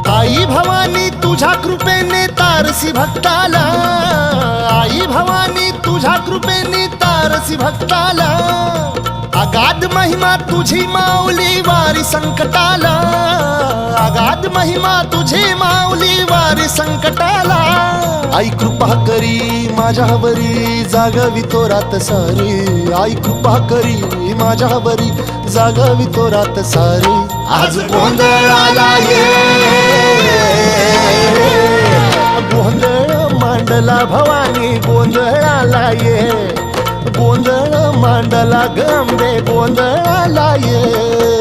आई भवानी तुझ्या कृपेने तारसी भक्ताला, आई भवानी तुझ्या कृपेने तारसी भक्ताला, अगाध महिमा तुझी माऊली वारी संकटाला, अगाध महिमा तुझी माऊली वारी संकटाला. आई कृपा करी माझ्यावरी जागवी तो रात सारी, आई कृपा करी माझ्यावरी जागवी तो रात सारी. आज गोंधळाला ये, गोंधळ मांडला भवानी गोंधळाला ये, गोंधळ मांडला गंबे गोंधळाला ये.